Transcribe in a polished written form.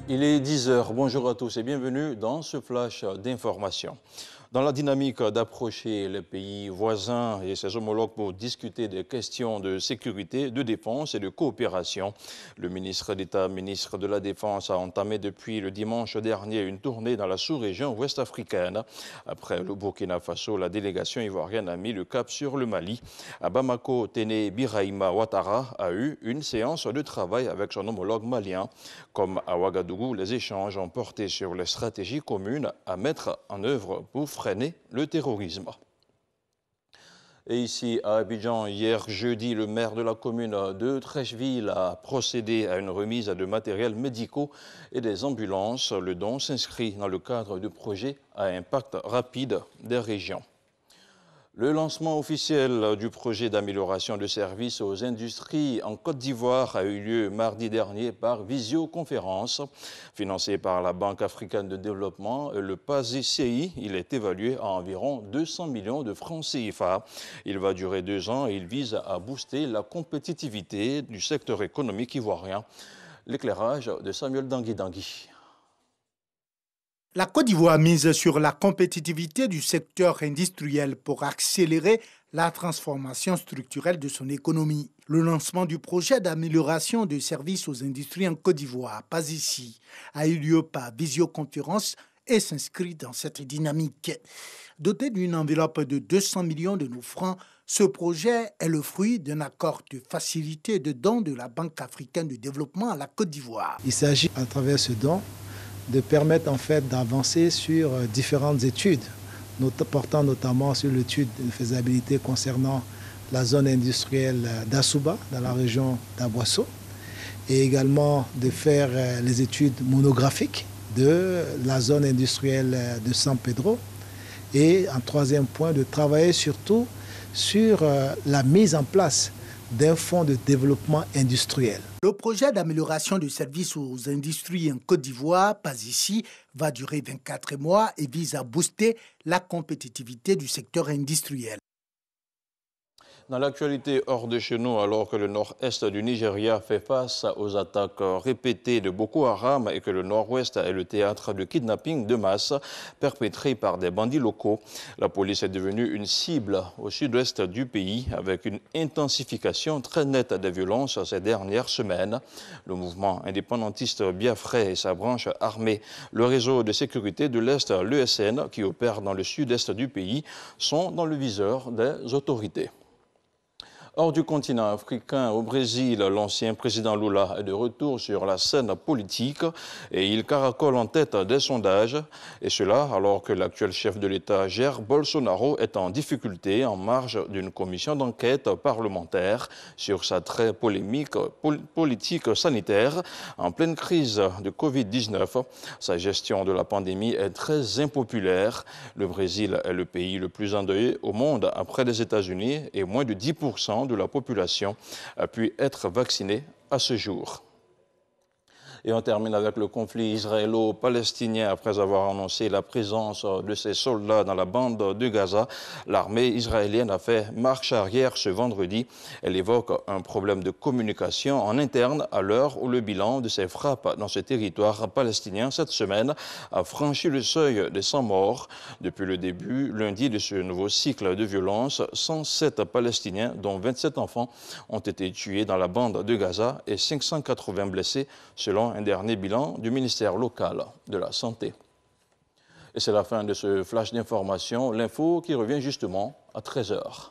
Il est 10 heures. Bonjour à tous et bienvenue dans ce flash d'information. Dans la dynamique d'approcher les pays voisins et ses homologues pour discuter des questions de sécurité, de défense et de coopération, le ministre d'État, ministre de la Défense, a entamé depuis le dimanche dernier une tournée dans la sous-région ouest africaine. Après le Burkina Faso, la délégation ivoirienne a mis le cap sur le Mali. À Bamako, Téné Birahima Ouattara a eu une séance de travail avec son homologue malien. Comme à Ouagadougou, les échanges ont porté sur les stratégies communes à mettre en œuvre pour freiner le terrorisme. Et ici, à Abidjan, hier jeudi, le maire de la commune de Treichville a procédé à une remise de matériels médicaux et des ambulances. Le don s'inscrit dans le cadre du projet à impact rapide des régions. Le lancement officiel du projet d'amélioration de services aux industries en Côte d'Ivoire a eu lieu mardi dernier par visioconférence. Financé par la Banque africaine de développement, le PASICI, il est évalué à environ 200 millions de francs CFA. Il va durer 2 ans et il vise à booster la compétitivité du secteur économique ivoirien. L'éclairage de Samuel Dangui. La Côte d'Ivoire mise sur la compétitivité du secteur industriel pour accélérer la transformation structurelle de son économie. Le lancement du projet d'amélioration de services aux industries en Côte d'Ivoire, PASICI, a eu lieu par visioconférence et s'inscrit dans cette dynamique. Doté d'une enveloppe de 200 millions de nos francs, ce projet est le fruit d'un accord de facilité et de don de la Banque africaine de développement à la Côte d'Ivoire. Il s'agit à travers ce don de permettre en fait d'avancer sur différentes études, portant notamment sur l'étude de faisabilité concernant la zone industrielle d'Assouba, dans la région d'Aboisseau, et également de faire les études monographiques de la zone industrielle de San Pedro, et en troisième point, de travailler surtout sur la mise en place d'un fonds de développement industriel. Le projet d'amélioration de services aux industries en Côte d'Ivoire, PASICI, va durer 24 mois et vise à booster la compétitivité du secteur industriel. Dans l'actualité hors de chez nous, alors que le nord-est du Nigeria fait face aux attaques répétées de Boko Haram et que le nord-ouest est le théâtre de kidnapping de masse perpétrés par des bandits locaux, la police est devenue une cible au sud-ouest du pays avec une intensification très nette des violences ces dernières semaines. Le mouvement indépendantiste Biafrais et sa branche armée, le réseau de sécurité de l'Est, l'ESN, qui opère dans le sud-est du pays, sont dans le viseur des autorités. Hors du continent africain, au Brésil, l'ancien président Lula est de retour sur la scène politique et il caracole en tête des sondages. Et cela alors que l'actuel chef de l'État, Jair Bolsonaro, est en difficulté en marge d'une commission d'enquête parlementaire sur sa très polémique politique sanitaire. En pleine crise de Covid-19, sa gestion de la pandémie est très impopulaire. Le Brésil est le pays le plus endeuillé au monde après les États-Unis et moins de 10% de la population a pu être vaccinée à ce jour. Et on termine avec le conflit israélo-palestinien. Après avoir annoncé la présence de ses soldats dans la bande de Gaza, l'armée israélienne a fait marche arrière ce vendredi. Elle évoque un problème de communication en interne à l'heure où le bilan de ces frappes dans ce territoire palestinien cette semaine a franchi le seuil des 100 morts. Depuis le début, lundi, de ce nouveau cycle de violence, 107 Palestiniens, dont 27 enfants, ont été tués dans la bande de Gaza et 580 blessés, selon un dernier bilan du ministère local de la Santé. Et c'est la fin de ce flash d'information, l'info qui revient justement à 13 h.